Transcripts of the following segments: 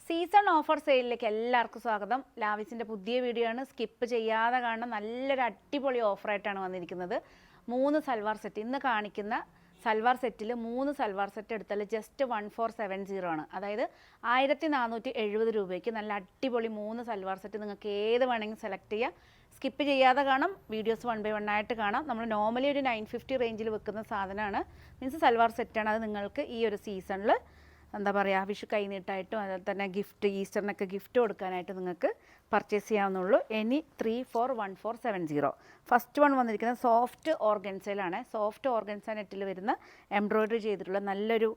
Season offer സെയിലിലേക്ക് എല്ലാവർക്കും സ്വാഗതം. ലാവിസിൻ്റെ പുതിയ വീഡിയോ ആണ്. സ്കിപ്പ് ചെയ്യാതെ കാണുന്ന നല്ലൊരു അടിപൊളി ഓഫറായിട്ടാണ് വന്നിരിക്കുന്നത്. 3 സൽവാർ സെറ്റ്. ഇന്ന് കാണിക്കുന്ന സൽവാർ സെറ്റിൽ 3 സൽവാർ സെറ്റ് എടുത്താൽ ജസ്റ്റ് 1470 ആണ്. അതായത് 1470 രൂപയ്ക്ക് നല്ല അടിപൊളി 3 സൽവാർ സെറ്റ് നിങ്ങൾക്ക് ഏത് വേണമെങ്കിലും സെലക്ട് ചെയ്യാം. സ്കിപ്പ് ചെയ്യാതെ കാണാം. വീഡിയോസ് 1 by 1 ആയിട്ട് കാണാം. നമ്മൾ നോർമലി ഒരു 950 റേഞ്ചിൽ വെക്കുന്ന സാധനമാണ്. മീൻസ് സൽവാർ സെറ്റാണ്. അത് നിങ്ങൾക്ക് ഈ ഒരു സീസണിൽ എന്താ പറയുക, വിഷു കൈനീട്ടായിട്ടും അതുപോലെ തന്നെ ഗിഫ്റ്റ്, ഈസ്റ്ററിനൊക്കെ ഗിഫ്റ്റ് കൊടുക്കാനായിട്ട് നിങ്ങൾക്ക് പർച്ചേസ് ചെയ്യാവുന്നുള്ളൂ. എനി 341470. ഫസ്റ്റ് വൺ വന്നിരിക്കുന്നത് സോഫ്റ്റ് ഓർഗൻസയിലാണ്. സോഫ്റ്റ് ഓർഗൻസ നെറ്റിൽ വരുന്ന എംബ്രോയ്ഡറി ചെയ്തിട്ടുള്ള നല്ലൊരു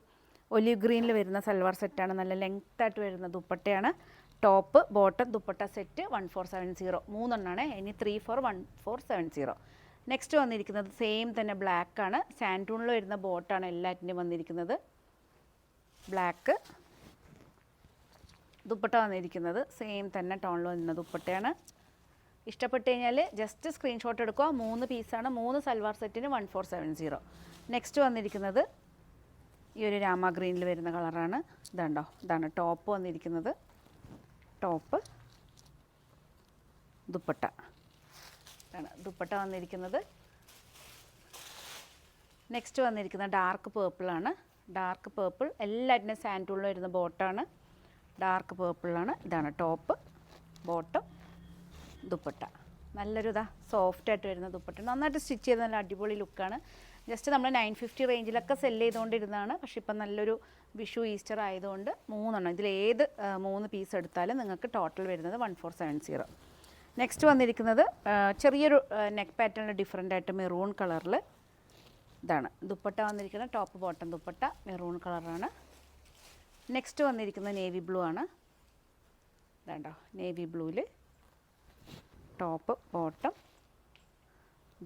ഒലിവ് ഗ്രീനിൽ വരുന്ന സൽവാർ സെറ്റാണ്. നല്ല ലെങ്ത്തായിട്ട് വരുന്ന ദുപ്പട്ടയാണ്. Top, bottom, dupatta set 1470. 3 എണ്ണമാണ്. എനി 341470. നെക്സ്റ്റ് വന്നിരിക്കുന്നത് സെയിം തന്നെ ബ്ലാക്കാണ്. സാൻഡൂണിൽ വരുന്ന ബോട്ടാണ് എല്ലാറ്റിൻ്റെയും വന്നിരിക്കുന്നത്. ബ്ലാക്ക് ദുപ്പട്ട വന്നിരിക്കുന്നത് സെയിം തന്നെ ടോണിൽ വരുന്ന ദുപ്പട്ടയാണ്. ഇഷ്ടപ്പെട്ട് കഴിഞ്ഞാൽ ജസ്റ്റ് സ്ക്രീൻഷോട്ട് എടുക്കുക. 3 പീസാണ്. 3 സൽവാർ സെറ്റിന് 1470. നെക്സ്റ്റ് വന്നിരിക്കുന്നത് ഈ ഒരു രാമ ഗ്രീനിൽ വരുന്ന കളറാണ്. ഇതുണ്ടോ, ഇതാണ് ടോപ്പ് വന്നിരിക്കുന്നത്. ടോപ്പ്, ദുപ്പട്ട, ഇതാണ് ദുപ്പട്ട വന്നിരിക്കുന്നത്. നെക്സ്റ്റ് വന്നിരിക്കുന്നത് ഡാർക്ക് പേർപ്പിളാണ്. ഡാർക്ക് പേർപ്പിൾ എല്ലാറ്റിനും സാൻഡൂണിൽ വരുന്ന ബോട്ടാണ്. ഡാർക്ക് പേർപ്പിളാണ്. ഇതാണ് ടോപ്പ്, ബോട്ടം, ദുപ്പട്ട. നല്ലൊരു സോഫ്റ്റായിട്ട് വരുന്ന ദുപ്പട്ട. നന്നായിട്ട് സ്റ്റിച്ച് ചെയ്ത് നല്ല അടിപൊളി ലുക്കാണ്. ജസ്റ്റ് നമ്മൾ 950 റേഞ്ചിലൊക്കെ സെല്ല് ചെയ്തുകൊണ്ടിരുന്നതാണ്. പക്ഷേ ഇപ്പം നല്ലൊരു വിഷു, ഈസ്റ്റർ ആയതുകൊണ്ട് 3 എണ്ണം. ഇതിലേത് 3 പീസ് എടുത്താലും നിങ്ങൾക്ക് ടോട്ടൽ വരുന്നത് 1470. നെക്സ്റ്റ് വന്നിരിക്കുന്നത് ചെറിയൊരു നെക്ക് പാറ്റേണിൽ ഡിഫറെൻ്റ് ആയിട്ട് മെറൂൺ കളറിൽ. ഇതാണ് ദുപ്പട്ട വന്നിരിക്കുന്നത്. ടോപ്പ്, ബോട്ടം, ദുപ്പട്ട മെറൂൺ കളറാണ്. നെക്സ്റ്റ് വന്നിരിക്കുന്നത് നേവി ബ്ലൂ ആണ്. ഇതാണ്ടോ, നേവി ബ്ലൂവിൽ ടോപ്പ്, ബോട്ടം,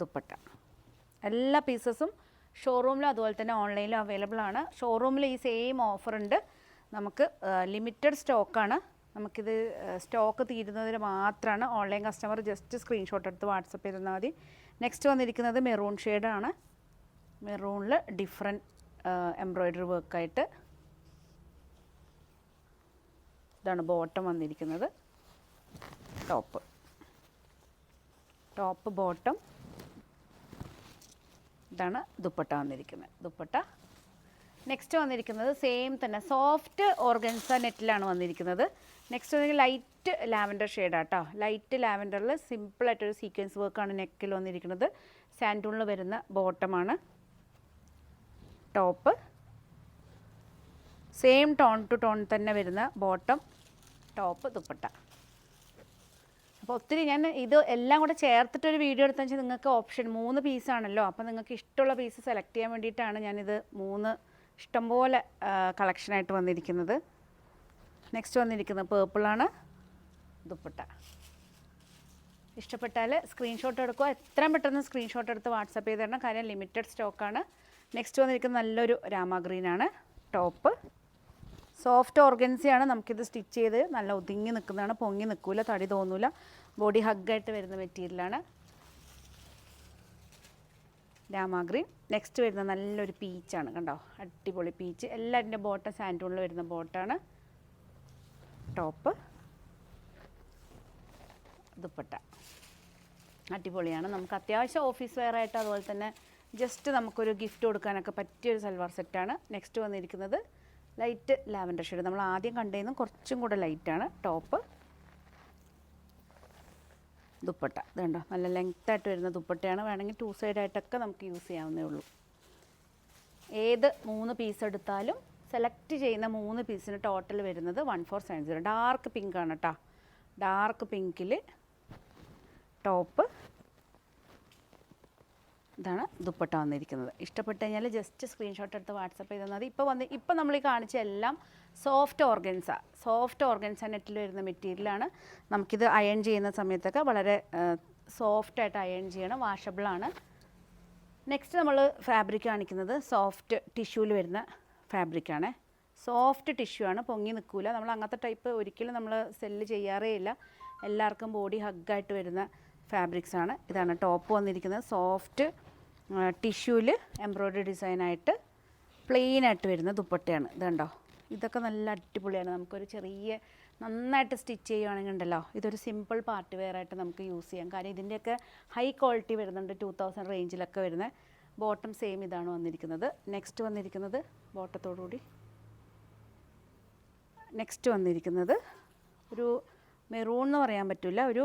ദുപ്പട്ട. എല്ലാ പീസസും ഷോറൂമിലും അതുപോലെ തന്നെ ഓൺലൈനിലും അവൈലബിൾ ആണ്. ഷോറൂമിൽ ഈ സെയിം ഓഫർ ഉണ്ട്. നമുക്ക് ലിമിറ്റഡ് സ്റ്റോക്കാണ്. നമുക്കിത് സ്റ്റോക്ക് തീരുന്നതിന് മാത്രമാണ്. ഓൺലൈൻ കസ്റ്റമർ ജസ്റ്റ് സ്ക്രീൻഷോട്ട് എടുത്ത് വാട്സപ്പ് ചെയ്ത് തന്നാൽ മതി. നെക്സ്റ്റ് വന്നിരിക്കുന്നത് മെറൂൺ ഷെയ്ഡാണ്. മെറൂണിൽ ഡിഫറെൻറ്റ് എംബ്രോയ്ഡറി വർക്കായിട്ട്. ഇതാണ് ബോട്ടം വന്നിരിക്കുന്നത്. Top, top, bottom. ഇതാണ് ദുപ്പട്ട വന്നിരിക്കുന്നത്. ദുപ്പട്ട. നെക്സ്റ്റ് വന്നിരിക്കുന്നത് സെയിം തന്നെ സോഫ്റ്റ് ഓർഗൻസ നെറ്റിലാണ് വന്നിരിക്കുന്നത്. നെക്സ്റ്റ് വന്നിരിക്കുന്നത് ലൈറ്റ് ലാവൻഡർ ഷെയ്ഡാട്ടോ. ലൈറ്റ് ലാവൻഡറിൽ സിമ്പിളായിട്ടൊരു സീക്വൻസ് വർക്കാണ് നെക്കിൽ വന്നിരിക്കുന്നത്. സാൻഡൂണിൽ വരുന്ന ബോട്ടമാണ്. Top same tone two tone തന്നെ വരുന്ന ബോട്ടം, ടോപ്പ്, ദുപ്പട്ട. അപ്പോൾ ഒത്തിരി ഞാൻ ഇത് എല്ലാം കൂടെ ചേർത്തിട്ടൊരു വീഡിയോ എടുത്താൽ വെച്ചാൽ നിങ്ങൾക്ക് ഓപ്ഷൻ 3 പീസാണല്ലോ. അപ്പോൾ നിങ്ങൾക്ക് ഇഷ്ടമുള്ള പീസ് സെലക്ട് ചെയ്യാൻ വേണ്ടിയിട്ടാണ് ഞാനിത് 3 ഇഷ്ടംപോലെ കളക്ഷനായിട്ട് വന്നിരിക്കുന്നത്. നെക്സ്റ്റ് വന്നിരിക്കുന്നത് പേർപ്പിളാണ്. ദുപ്പട്ട. ഇഷ്ടപ്പെട്ടാൽ സ്ക്രീൻഷോട്ട് എടുക്കുക. എത്രയും പെട്ടെന്ന് സ്ക്രീൻഷോട്ട് എടുത്ത് വാട്സപ്പ് ചെയ്ത് തരണം. കാര്യം ലിമിറ്റഡ് സ്റ്റോക്കാണ്. നെക്സ്റ്റ് വന്നിരിക്കുന്നത് നല്ലൊരു രാമ ഗ്രീനാണ്. ടോപ്പ് സോഫ്റ്റ് ഓർഗൻസിയാണ്. നമുക്കിത് സ്റ്റിച്ച് ചെയ്ത് നല്ല ഒതുങ്ങി നിൽക്കുന്നതാണ്. പൊങ്ങി നിൽക്കില്ല, തടി തോന്നില്ല. ബോഡി ഹഗ്ഗായിട്ട് വരുന്ന മെറ്റീരിയലാണ് രാമ ഗ്രീൻ. നെക്സ്റ്റ് വരുന്ന നല്ലൊരു പീച്ചാണ്. കണ്ടോ, അടിപൊളി പീച്ച്. എല്ലാറ്റിൻ്റെ ബോട്ടം സാൻഡൂണിൽ വരുന്ന ബോട്ടാണ്. ടോപ്പ്, ദുപ്പട്ട. അടിപൊളിയാണ്. നമുക്ക് അത്യാവശ്യം ഓഫീസ് വെയർ ആയിട്ട് അതുപോലെ തന്നെ ജസ്റ്റ് നമുക്കൊരു ഗിഫ്റ്റ് കൊടുക്കാനൊക്കെ പറ്റിയൊരു സൽവാർ സെറ്റാണ്. നെക്സ്റ്റ് വന്നിരിക്കുന്നത് ലൈറ്റ് ലാവൻഡർ ഷെയ്ഡ്. നമ്മൾ ആദ്യം കണ്ടതിൽ കുറച്ചും കൂടെ ലൈറ്റാണ്. ടോപ്പ്, ദുപ്പട്ട. ഇതുണ്ടോ, നല്ല ലെങ്ത്തായിട്ട് വരുന്ന ദുപ്പട്ടയാണ്. വേണമെങ്കിൽ 2 സൈഡായിട്ടൊക്കെ നമുക്ക് യൂസ് ചെയ്യാവുന്നേ ഉള്ളൂ. ഏത് 3 പീസ് എടുത്താലും സെലക്ട് ചെയ്യുന്ന 3 പീസിന് ടോട്ടൽ വരുന്നത് 1470. ഡാർക്ക് പിങ്ക് ആണ് കേട്ടോ. ഡാർക്ക് പിങ്കിൽ ടോപ്പ്. ഇതാണ് ദുപ്പട്ട വന്നിരിക്കുന്നത്. ഇഷ്ടപ്പെട്ട് കഴിഞ്ഞാൽ ജസ്റ്റ് സ്ക്രീൻഷോട്ട് എടുത്ത് വാട്സപ്പ് ചെയ്ത് തന്നാൽ മതി. ഇപ്പോൾ നമ്മൾ ഈ കാണിച്ച എല്ലാം സോഫ്റ്റ് ഓർഗൻസ നെറ്റിൽ വരുന്ന മെറ്റീരിയലാണ്. നമുക്കിത് അയൺ ചെയ്യുന്ന സമയത്തൊക്കെ വളരെ സോഫ്റ്റായിട്ട് അയൺ ചെയ്യണം. വാഷബിളാണ്. നെക്സ്റ്റ് നമ്മൾ ഫാബ്രിക് കാണിക്കുന്നത് സോഫ്റ്റ് ടിഷ്യൂവിൽ വരുന്ന ഫാബ്രിക്കാണ്. സോഫ്റ്റ് ടിഷ്യൂ ആണ്. പൊങ്ങി നിൽക്കില്ല. നമ്മൾ അങ്ങനത്തെ ടൈപ്പ് ഒരിക്കലും നമ്മൾ സെല്ല് ചെയ്യാറേ ഇല്ല. എല്ലാവർക്കും ബോഡി ഹഗ്ഗായിട്ട് വരുന്ന ഫാബ്രിക്സാണ്. ഇതാണ് ടോപ്പ് വന്നിരിക്കുന്നത്. സോഫ്റ്റ് ടിഷ്യൂവിൽ എംബ്രോയ്ഡറി ഡിസൈനായിട്ട് പ്ലെയിനായിട്ട് വരുന്ന ദുപ്പട്ടയാണ്. ഇതുണ്ടോ, ഇതൊക്കെ നല്ല അടിപൊളിയാണ്. നമുക്കൊരു ചെറിയ നന്നായിട്ട് സ്റ്റിച്ച് ചെയ്യുകയാണെങ്കിൽ ഉണ്ടല്ലോ, ഇതൊരു സിമ്പിൾ പാർട്ടി വെയർ ആയിട്ട് നമുക്ക് യൂസ് ചെയ്യാം. കാര്യം ഇതിൻ്റെയൊക്കെ ഹൈ ക്വാളിറ്റി വരുന്നുണ്ട്, 2000 റേഞ്ചിലൊക്കെ വരുന്ന. ബോട്ടം സെയിം ഇതാണ് വന്നിരിക്കുന്നത്. നെക്സ്റ്റ് വന്നിരിക്കുന്നത് ബോട്ടത്തോടുകൂടി നെക്സ്റ്റ് വന്നിരിക്കുന്നത് ഒരു മെറൂൺ എന്ന് പറയാൻ പറ്റില്ല, ഒരു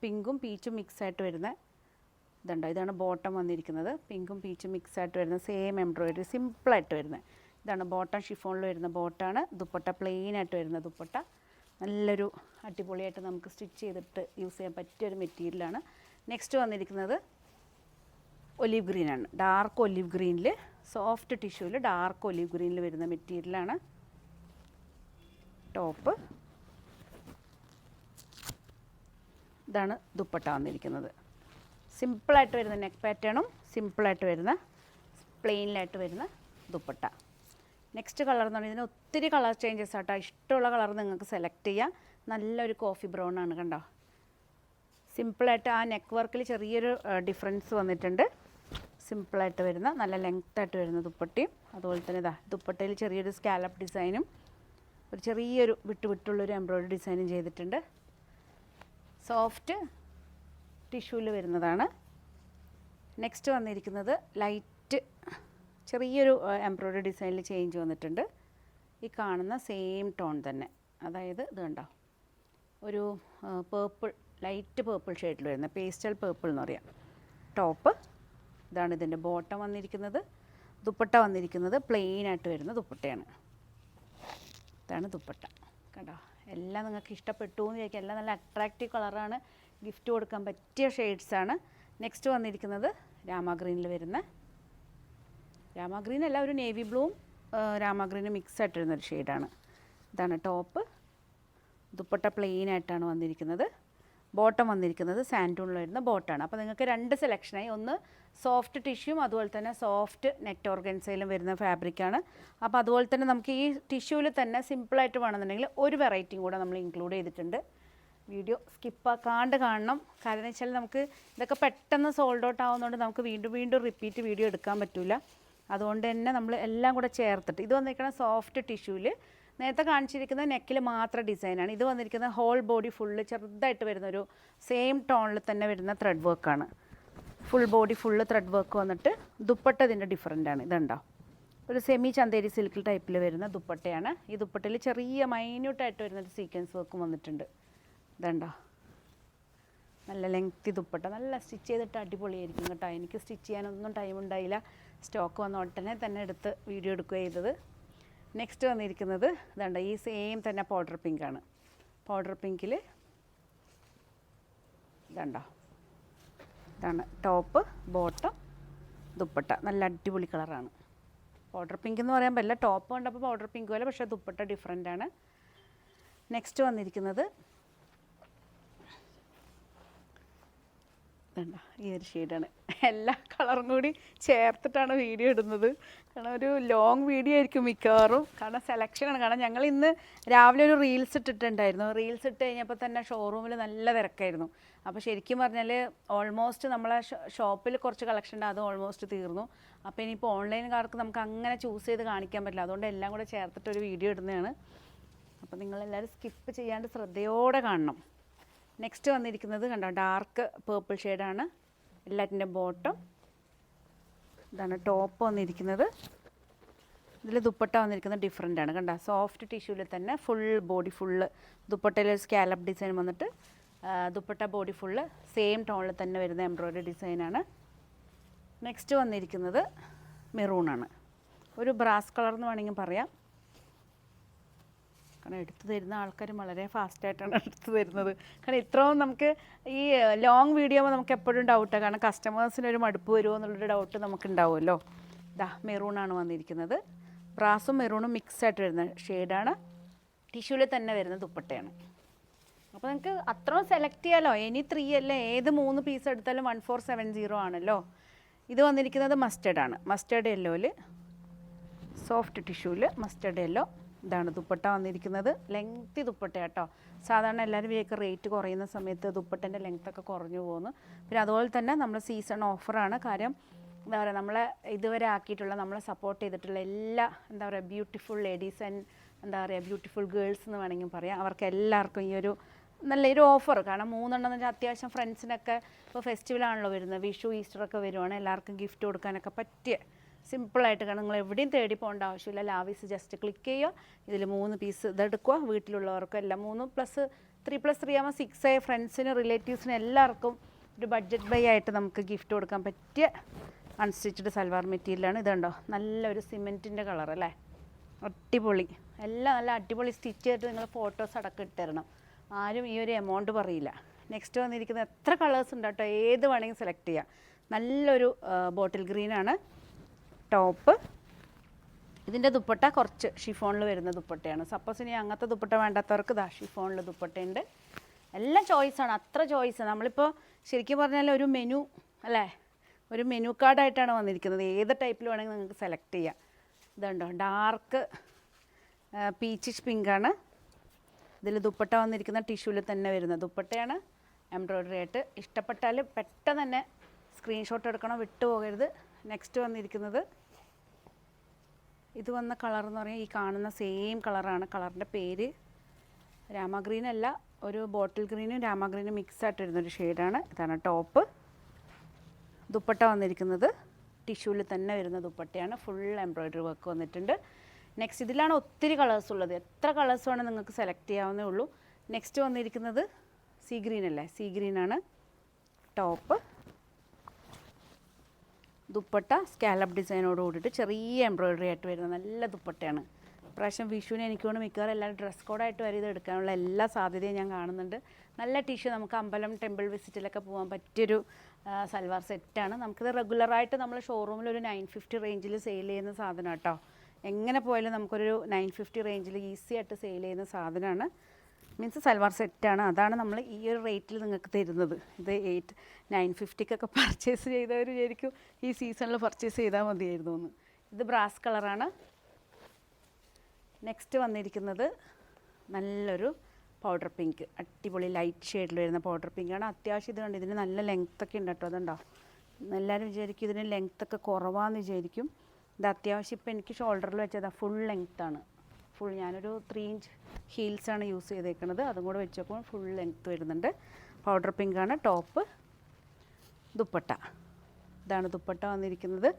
പിങ്കും പീച്ചും മിക്സായിട്ട് വരുന്ന ഇതുണ്ടോ, ഇതാണ് ബോട്ടം വന്നിരിക്കുന്നത്. പിങ്കും പീച്ചും മിക്സായിട്ട് വരുന്ന സെയിം എംബ്രോയിഡറി സിമ്പിളായിട്ട് വരുന്നത്. ഇതാണ് ബോട്ടം, ഷിഫോണിൽ വരുന്ന ബോട്ടാണ്. ദുപ്പട്ട പ്ലെയിൻ ആയിട്ട് വരുന്ന ദുപ്പട്ട. നല്ലൊരു അടിപൊളിയായിട്ട് നമുക്ക് സ്റ്റിച്ച് ചെയ്തിട്ട് യൂസ് ചെയ്യാൻ പറ്റിയൊരു മെറ്റീരിയലാണ്. നെക്സ്റ്റ് വന്നിരിക്കുന്നത് ഒലീവ് ഗ്രീനാണ്. ഡാർക്ക് ഒലീവ് ഗ്രീനിൽ, സോഫ്റ്റ് ടിഷ്യൂവിൽ ഡാർക്ക് ഒലീവ് ഗ്രീനിൽ വരുന്ന മെറ്റീരിയലാണ് ടോപ്പ്. ഇതാണ് ദുപ്പട്ട വന്നിരിക്കുന്നത്. സിമ്പിളായിട്ട് വരുന്ന നെക്ക് പാറ്റേണും സിമ്പിളായിട്ട് വരുന്ന പ്ലെയിനിലായിട്ട് വരുന്ന ദുപ്പട്ട. നെക്സ്റ്റ് കളർ എന്ന് പറഞ്ഞാൽ ഇതിന് ഒത്തിരി കളർ ചേഞ്ചസ് ആട്ടോ. ഇഷ്ടമുള്ള കളർ നിങ്ങൾക്ക് സെലക്ട് ചെയ്യാം. നല്ലൊരു കോഫി ബ്രൗൺ ആണ്, കണ്ടോ. സിമ്പിളായിട്ട് ആ നെക്ക് വർക്കിൽ ചെറിയൊരു ഡിഫറൻസ് വന്നിട്ടുണ്ട്. സിമ്പിളായിട്ട് വരുന്ന നല്ല ലെങ്ത്തായിട്ട് വരുന്ന ദുപ്പട്ടയും, അതുപോലെ തന്നെ ഇതാ ദുപ്പട്ടയിൽ ചെറിയൊരു സ്കാലപ്പ് ഡിസൈനും ഒരു ചെറിയൊരു വിട്ടുള്ളൊരു എംബ്രോയിഡറി ഡിസൈനും ചെയ്തിട്ടുണ്ട്. സോഫ്റ്റ് ടിഷ്യൂവിൽ വരുന്നതാണ്. നെക്സ്റ്റ് വന്നിരിക്കുന്നത് ലൈറ്റ് ചെറിയൊരു എംബ്രോയിഡറി ഡിസൈനിൽ ചേഞ്ച് വന്നിട്ടുണ്ട്. ഈ കാണുന്ന സെയിം ടോൺ തന്നെ, അതായത് ഇത് കണ്ടോ, ഒരു പേർപ്പിൾ, ലൈറ്റ് പേർപ്പിൾ ഷെയ്ഡിൽ വരുന്ന പേസ്റ്റൽ പേർപ്പിൾ എന്ന് പറയാം ടോപ്പ്. ഇതാണ് ഇതിൻ്റെ ബോട്ടം വന്നിരിക്കുന്നത്. ദുപ്പട്ട വന്നിരിക്കുന്നത് പ്ലെയിൻ ആയിട്ട് വരുന്ന ദുപ്പട്ടയാണ്. ഇതാണ് ദുപ്പട്ട, കണ്ടോ. എല്ലാം നിങ്ങൾക്ക് ഇഷ്ടപ്പെട്ടു എന്ന് ചോദിക്കാം. എല്ലാം നല്ല അട്രാക്റ്റീവ് കളറാണ്, ഗിഫ്റ്റ് കൊടുക്കാൻ പറ്റിയ ഷെയ്ഡ്സാണ്. നെക്സ്റ്റ് വന്നിരിക്കുന്നത് രാമ ഗ്രീനിൽ വരുന്ന, രാമ ഗ്രീൻ അല്ല, ഒരു നേവി ബ്ലൂവും രാമ ഗ്രീനും മിക്സ് ആയിട്ട് വരുന്നൊരു ഷെയ്ഡാണ്. ഇതാണ് ടോപ്പ്. ദുപ്പട്ട പ്ലെയിൻ ആയിട്ടാണ് വന്നിരിക്കുന്നത്. ബോട്ടം വന്നിരിക്കുന്നത് സാൻഡൂണിൽ വരുന്ന ബോട്ടാണ്. അപ്പോൾ നിങ്ങൾക്ക് രണ്ട് സെലക്ഷനായി. ഒന്ന് സോഫ്റ്റ് ടിഷ്യൂവും അതുപോലെ തന്നെ സോഫ്റ്റ് നെറ്റ് ഓർഗൻസയിലും വരുന്ന ഫാബ്രിക്കാണ്. അപ്പോൾ അതുപോലെ തന്നെ നമുക്ക് ഈ ടിഷ്യൂവിൽ തന്നെ സിമ്പിളായിട്ട് വേണമെന്നുണ്ടെങ്കിൽ ഒരു വെറൈറ്റിയും കൂടെ നമ്മൾ ഇൻക്ലൂഡ് ചെയ്തിട്ടുണ്ട്. വീഡിയോ സ്കിപ്പാക്കാണ്ട് കാണണം. കാരണം വെച്ചാൽ നമുക്ക് ഇതൊക്കെ പെട്ടെന്ന് സോൾഡ് ഔട്ട് ആവുന്നതുകൊണ്ട് നമുക്ക് വീണ്ടും റിപ്പീറ്റ് വീഡിയോ എടുക്കാൻ പറ്റില്ല. അതുകൊണ്ട് തന്നെ നമ്മൾ എല്ലാം കൂടെ ചേർത്തിട്ട്, ഇത് വന്നിരിക്കുന്ന സോഫ്റ്റ് ടിഷ്യൂവിൽ നേരത്തെ കാണിച്ചിരിക്കുന്ന നെക്കിൽ മാത്രം ഡിസൈനാണ്. ഇത് വന്നിരിക്കുന്ന ഹോൾ ബോഡി ഫുള്ള് ചെറുതായിട്ട് വരുന്നൊരു സെയിം ടോണിൽ തന്നെ വരുന്ന ത്രെഡ് വർക്കാണ്. Full body full thread work വന്നിട്ട് ദുപ്പട്ട ഇതിൻ്റെ ഡിഫറൻ്റാണ്. ഇതുണ്ടോ, ഒരു സെമി ചന്തേരി സിൽക്ക് ടൈപ്പിൽ വരുന്ന ദുപ്പട്ടയാണ്. ഈ ദുപ്പട്ടയിൽ ചെറിയ മൈന്യൂട്ടായിട്ട് വരുന്നൊരു സീക്വൻസ് വർക്കും വന്നിട്ടുണ്ട്. ഇതുണ്ടോ, നല്ല ലെങ്തി ദുപ്പട്ട. നല്ല സ്റ്റിച്ച് ചെയ്തിട്ട് അടിപൊളിയായിരിക്കും കേട്ടോ. എനിക്ക് സ്റ്റിച്ച് ചെയ്യാനൊന്നും ടൈം ഉണ്ടായില്ല. സ്റ്റോക്ക് വന്ന ഉടനെ തന്നെ എടുത്ത് വീഡിയോ എടുക്കുക ചെയ്തത്. നെക്സ്റ്റ് വന്നിരിക്കുന്നത് ഇതുണ്ട്, ഈ സെയിം തന്നെ പൗഡർ പിങ്കാണ്. പൗഡർ പിങ്കിൽ ഇതുണ്ടോ, ഇതാണ് ടോപ്പ്, ബോട്ടം, ദുപ്പട്ട. നല്ല അടിപൊളി കളറാണ്. പൗഡർ പിങ്ക് എന്ന് പറയാൻ പറ്റില്ല, ടോപ്പ് കണ്ടപ്പോൾ പൗഡർ പിങ്ക് പോലെ, പക്ഷേ ദുപ്പട്ട ഡിഫറെൻ്റാണ്. നെക്സ്റ്റ് വന്നിരിക്കുന്നത് ഇതുണ്ടോ, ഈ ഒരു ഷെയ്ഡാണ്. എല്ലാ കളറും കൂടി ചേർത്തിട്ടാണ് വീഡിയോ ഇടുന്നത്. കാരണം ഒരു ലോങ് വീഡിയോ ആയിരിക്കും മിക്കവാറും. കാരണം സെലക്ഷനാണ്. കാരണം ഞങ്ങൾ ഇന്ന് രാവിലെ ഒരു റീൽസ് ഇട്ടിട്ടുണ്ടായിരുന്നു. റീൽസ് ഇട്ട് കഴിഞ്ഞപ്പോൾ തന്നെ ഷോറൂമിൽ നല്ല തിരക്കായിരുന്നു. അപ്പോൾ ശരിക്കും പറഞ്ഞാൽ ഓൾമോസ്റ്റ് നമ്മളെ ഷോപ്പിൽ കുറച്ച് കളക്ഷൻ ഉണ്ട്, അത് ഓൾമോസ്റ്റ് തീർന്നു. അപ്പോൾ ഇനിയിപ്പോൾ ഓൺലൈൻകാർക്ക് നമുക്ക് അങ്ങനെ ചൂസ് ചെയ്ത് കാണിക്കാൻ പറ്റില്ല. അതുകൊണ്ട് എല്ലാം കൂടെ ചേർത്തിട്ടൊരു വീഡിയോ ഇടുന്നതാണ്. അപ്പോൾ നിങ്ങളെല്ലാവരും സ്കിപ്പ് ചെയ്യാണ്ട് ശ്രദ്ധയോടെ കാണണം. നെക്സ്റ്റ് വന്നിരിക്കുന്നത് കണ്ടോ, ഡാർക്ക് പേർപ്പിൾ ഷെയ്ഡാണ് എല്ലാറ്റിൻ്റെ ബോട്ടം. ഇതാണ് ടോപ്പ് വന്നിരിക്കുന്നത്. ഇതിൽ ദുപ്പട്ട വന്നിരിക്കുന്നത് ഡിഫറെൻ്റാണ്. കണ്ടോ, സോഫ്റ്റ് ടിഷ്യൂവിൽ തന്നെ ഫുൾ ബോഡി ഫുള്ള് ദുപ്പട്ടയിൽ സ്കാലപ്പ് ഡിസൈൻ വന്നിട്ട് ദുപ്പട്ട ബോഡി ഫുള്ള് സെയിം ടോണിൽ തന്നെ വരുന്ന എംബ്രോയിഡറി ഡിസൈനാണ്. നെക്സ്റ്റ് വന്നിരിക്കുന്നത് മെറൂണാണ്. ഒരു ബ്രാസ് കളർ എന്ന് വേണമെങ്കിൽ പറയാം. കാരണം എടുത്തു തരുന്ന ആൾക്കാർ വളരെ ഫാസ്റ്റായിട്ടാണ് എടുത്തു തരുന്നത്. കാരണം ഇത്രയും നമുക്ക് ഈ ലോങ് വീഡിയോ ആകുമ്പോൾ നമുക്ക് എപ്പോഴും ഡൗട്ടാണ്. കാരണം കസ്റ്റമേഴ്സിനൊരു മടുപ്പ് വരുമോ എന്നുള്ളൊരു ഡൗട്ട് നമുക്ക് ഉണ്ടാവുമല്ലോ. ഇതാ മെറൂണാണ് വന്നിരിക്കുന്നത്. ബ്രാസും മെറൂണും മിക്സായിട്ട് വരുന്ന ഷെയ്ഡാണ്. ടിഷ്യൂവിൽ തന്നെ വരുന്ന ദുപ്പട്ടയാണ്. അപ്പോൾ നിങ്ങൾക്ക് അത്രയും സെലക്ട് ചെയ്യാമല്ലോ. ഇനി 3 അല്ലേ, ഏത് 3 പീസ് എടുത്താലും 1470 ആണല്ലോ. ഇത് വന്നിരിക്കുന്നത് മസ്റ്റേർഡാണ്. മസ്റ്റേർഡ് യെല്ലോയിൽ സോഫ്റ്റ് ടിഷ്യൂവിൽ മസ്റ്റേർഡ് യെല്ലോ. ഇതാണ് ദുപ്പട്ട വന്നിരിക്കുന്നത്. ലെങ്തി ദുപ്പട്ട കേട്ടോ. സാധാരണ എല്ലാവരും വിചാരിക്കും റേറ്റ് കുറയുന്ന സമയത്ത് ദുപ്പട്ടൻ്റെ ലെങ്ത്തൊക്കെ കുറഞ്ഞു പോകുന്നു. പിന്നെ അതുപോലെ തന്നെ നമ്മൾ സീസൺ ഓഫറാണ്. കാര്യം എന്താ പറയുക, നമ്മളെ ഇതുവരെ ആക്കിയിട്ടുള്ള, നമ്മളെ സപ്പോർട്ട് ചെയ്തിട്ടുള്ള എല്ലാ എന്താ പറയുക ബ്യൂട്ടിഫുൾ ലേഡീസ് ആൻഡ് എന്താ പറയുക ബ്യൂട്ടിഫുൾ ഗേൾസ് എന്ന് വേണമെങ്കിൽ പറയാം. അവർക്ക് എല്ലാവർക്കും ഈ ഒരു നല്ലൊരു ഓഫർ, കാരണം 3 എന്ന് വെച്ചാൽ അത്യാവശ്യം ഫ്രണ്ട്സിനൊക്കെ ഇപ്പോൾ ഫെസ്റ്റിവലാണല്ലോ വരുന്നത്, വിഷു ഈസ്റ്ററൊക്കെ വരുവാണ്, എല്ലാവർക്കും ഗിഫ്റ്റ് കൊടുക്കാനൊക്കെ പറ്റിയ സിമ്പിളായിട്ട്. കാരണം നിങ്ങൾ എവിടെയും തേടി പോകേണ്ട ആവശ്യമില്ല. ലാവിസ് ജസ്റ്റ് ക്ലിക്ക് ചെയ്യുക, ഇതിൽ 3 പീസ് ഇതെടുക്കുക, വീട്ടിലുള്ളവർക്കും എല്ലാം 3+3 ആകുമ്പോൾ 6 ഫ്രണ്ട്സിന് റിലേറ്റീവ്സിന് എല്ലാവർക്കും ഒരു ബഡ്ജറ്റ് ബൈ ആയിട്ട് നമുക്ക് ഗിഫ്റ്റ് കൊടുക്കാൻ പറ്റിയ അൺസ്റ്റിച്ച്ഡ് സൽവാർ മെറ്റീരിയലാണ്. ഇതുണ്ടോ നല്ലൊരു സിമെൻറ്റിൻ്റെ കളർ അല്ലേ, അടിപൊളി. എല്ലാം നല്ല അടിപൊളി സ്റ്റിച്ച് ചെയ്തിട്ട് നിങ്ങൾ ഫോട്ടോസ് അടക്കം ഇട്ടുതരണം, ആരും ഈ ഒരു എമൗണ്ട് പറയില്ല. നെക്സ്റ്റ് വന്നിരിക്കുന്നത് എത്ര കളേഴ്സ് ഉണ്ട് കേട്ടോ, ഏത് വേണമെങ്കിൽ സെലക്ട് ചെയ്യാം. നല്ലൊരു ബോട്ടിൽ ഗ്രീനാണ് ടോപ്പ്. ഇതിൻ്റെ ദുപ്പട്ട കുറച്ച് ഷിഫോണിൽ വരുന്ന ദുപ്പട്ടയാണ്. സപ്പോസ് ഇനി അങ്ങനത്തെ ദുപ്പട്ട വേണ്ടാത്തവർക്ക് ഇതാ ഷിഫോണിൽ ദുപ്പട്ടയുണ്ട്. എല്ലാം ചോയ്സാണ്, അത്ര ചോയ്സ്. നമ്മളിപ്പോൾ ശരിക്കും പറഞ്ഞാൽ ഒരു മെനു അല്ലേ, ഒരു മെനു കാർഡായിട്ടാണ് വന്നിരിക്കുന്നത്. ഏത് ടൈപ്പിൽ വേണമെങ്കിൽ നിങ്ങൾക്ക് സെലക്ട് ചെയ്യാം. ഇതുണ്ടോ ഡാർക്ക് പീച്ചിഷ് പിങ്കാണ്. ഇതിൽ ദുപ്പട്ട വന്നിരിക്കുന്ന ടിഷ്യൂവിൽ തന്നെ വരുന്ന ദുപ്പട്ടയാണ്, എംബ്രോയ്ഡറി ആയിട്ട്. ഇഷ്ടപ്പെട്ടാൽ പെട്ടെന്ന് തന്നെ സ്ക്രീൻഷോട്ട് എടുക്കണം, വിട്ടു പോകരുത്. നെക്സ്റ്റ് വന്നിരിക്കുന്നത് ഇത് വന്ന കളർ എന്ന് പറഞ്ഞാൽ ഈ കാണുന്ന സെയിം കളറാണ്. കളറിൻ്റെ പേര് രാമഗ്രീൻ അല്ല, ഒരു ബോട്ടിൽ ഗ്രീനും രാമഗ്രീനും മിക്സ് ആയിട്ട് വരുന്നൊരു ഷെയ്ഡാണ്. ഇതാണ് ടോപ്പ്. ദുപ്പട്ട വന്നിരിക്കുന്നത് ടിഷ്യൂവിൽ തന്നെ വരുന്ന ദുപ്പട്ടയാണ്, ഫുൾ എംബ്രോയ്ഡറി വർക്ക് വന്നിട്ടുണ്ട്. നെക്സ്റ്റ് ഇതിലാണ് ഒത്തിരി കളേഴ്സ് ഉള്ളത്, എത്ര കളേഴ്സ് വേണം നിങ്ങൾക്ക് സെലക്ട് ചെയ്യാവുന്നേ ഉള്ളൂ. നെക്സ്റ്റ് വന്നിരിക്കുന്നത് സീ ഗ്രീൻ അല്ലേ, സീ ഗ്രീനാണ് ടോപ്പ്. ദുപ്പട്ട സ്കാലപ്പ് ഡിസൈനോട് കൂടിയിട്ട് ചെറിയ എംബ്രോയ്ഡറി ആയിട്ട് വരുന്ന നല്ല ദുപ്പട്ടയാണ്. ഇപ്രാവശ്യം വിഷുവിന് എനിക്ക് തോന്നുന്നു മിക്കവാറും എല്ലാവരും ഡ്രസ് കോഡായിട്ട് വരെ ഇത് എടുക്കാനുള്ള എല്ലാ സാധ്യതയും ഞാൻ കാണുന്നുണ്ട്. നല്ല ടിഷ്യൂ, നമുക്ക് അമ്പലം ടെമ്പിൾ വിസിറ്റിലൊക്കെ പോകാൻ പറ്റിയൊരു സൽവാർ സെറ്റാണ്. നമുക്കിത് റെഗുലറായിട്ട് നമ്മൾ ഷോറൂമിൽ ഒരു 950 റേഞ്ചിൽ സെയിൽ ചെയ്യുന്ന സാധനം കേട്ടോ. എങ്ങനെ പോയാലും നമുക്കൊരു 950 റേഞ്ചിൽ ഈസി ആയിട്ട് സെയിൽ ചെയ്യുന്ന സാധനമാണ്. മീൻസ് സൽവാർ സെറ്റാണ്, അതാണ് നമ്മൾ ഈ ഒരു റേറ്റിൽ നിങ്ങൾക്ക് തരുന്നത്. ഇത് 950ക്കൊക്കെ പർച്ചേസ് ചെയ്തവർ വിചാരിക്കും ഈ സീസണിൽ പർച്ചേസ് ചെയ്താൽ മതിയായിരുന്നു എന്ന്. ഇത് ബ്രാസ് കളറാണ്. നെക്സ്റ്റ് വന്നിരിക്കുന്നത് നല്ലൊരു പൗഡർ പിങ്ക്, അടിപൊളി ലൈറ്റ് ഷെയ്ഡിൽ വരുന്ന പൗഡർ പിങ്കാണ്. അത്യാവശ്യം ഇത് കണ്ട് ഇതിന് നല്ല ലെങ്ത്തൊക്കെ ഉണ്ട് കേട്ടോ. അതുണ്ടോ എല്ലാവരും വിചാരിക്കും ഇതിന് ലെങ്ത്തൊക്കെ കുറവാന്ന് വിചാരിക്കും. ഇത് അത്യാവശ്യം ഇപ്പോൾ എനിക്ക് ഷോൾഡറിൽ വെച്ചത് ഫുൾ ലെങ്ത്താണ്. ഫുൾ ഞാനൊരു 3 ഇഞ്ച് ഹീൽസാണ് യൂസ് ചെയ്തേക്കുന്നത്, അതും കൂടെ വെച്ചപ്പോൾ ഫുൾ ലെങ്ത്ത് വരുന്നുണ്ട്. പൗഡർ പിങ്കാണ് ടോപ്പ്. ദുപ്പട്ട ഇതാണ് ദുപ്പട്ട വന്നിരിക്കുന്നത്.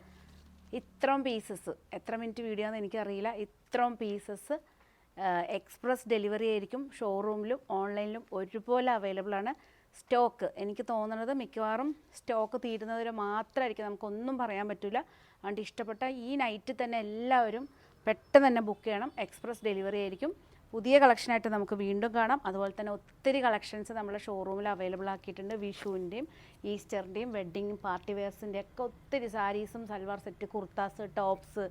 ഇത്രയും പീസസ്, എത്ര മിനിറ്റ് വീഡിയോ എന്ന് എനിക്കറിയില്ല, ഇത്രയും പീസസ് എക്സ്പ്രസ് ഡെലിവറി ആയിരിക്കും. ഷോറൂമിലും ഓൺലൈനിലും ഒരുപോലെ അവൈലബിൾ ആണ്. സ്റ്റോക്ക് എനിക്ക് തോന്നുന്നത് മിക്കവാറും സ്റ്റോക്ക് തീരുന്നവരെ മാത്രമായിരിക്കും, നമുക്കൊന്നും പറയാൻ പറ്റില്ല. അതുകൊണ്ട് ഇഷ്ടപ്പെട്ട ഈ നൈറ്റ് തന്നെ എല്ലാവരും പെട്ടെന്ന് തന്നെ ബുക്ക് ചെയ്യണം. എക്സ്പ്രസ് ഡെലിവറി ആയിരിക്കും. പുതിയ കളക്ഷനായിട്ട് നമുക്ക് വീണ്ടും കാണാം. അതുപോലെ തന്നെ ഒത്തിരി കളക്ഷൻസ് നമ്മൾ ഷോറൂമിൽ അവൈലബിൾ ആക്കിയിട്ടുണ്ട്. വിഷുവിൻ്റെയും ഈസ്റ്ററിൻ്റെയും വെഡ്ഡിങ് പാർട്ടി വെയർസിൻ്റെയും ഒക്കെ ഒത്തിരി സാരീസും salwar set, kurtas, tops,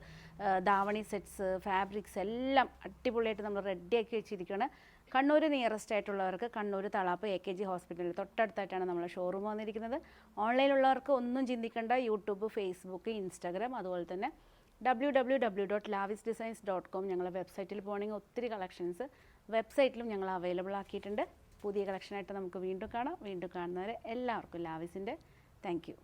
davani sets, fabrics എല്ലാം അടിപൊളിയായിട്ട് നമ്മൾ റെഡിയാക്കി വെച്ചിരിക്കുകയാണ്. കണ്ണൂർ നിയറസ്റ്റ് ആയിട്ടുള്ളവർക്ക് കണ്ണൂർ തളാപ്പ് AKG ഹോസ്പിറ്റലിൽ തൊട്ടടുത്തായിട്ടാണ് നമ്മൾ ഷോറൂം വന്നിരിക്കുന്നത്. ഓൺലൈനിലുള്ളവർക്ക് ഒന്നും ചിന്തിക്കേണ്ട, യൂട്യൂബ്, ഫേസ്ബുക്ക്, ഇൻസ്റ്റാഗ്രാം, അതുപോലെ തന്നെ www.lavisdesigns.com ഞങ്ങളുടെ വെബ്സൈറ്റിൽ പോകണമെങ്കിൽ ഒത്തിരി കളക്ഷൻസ് വെബ്സൈറ്റിലും ഞങ്ങൾ അവൈലബിൾ ആക്കിയിട്ടുണ്ട്. പുതിയ കളക്ഷനായിട്ട് നമുക്ക് വീണ്ടും കാണാം. വീണ്ടും കാണുന്നവരെ എല്ലാവർക്കും ലാവിസിൻ്റെ താങ്ക് യു.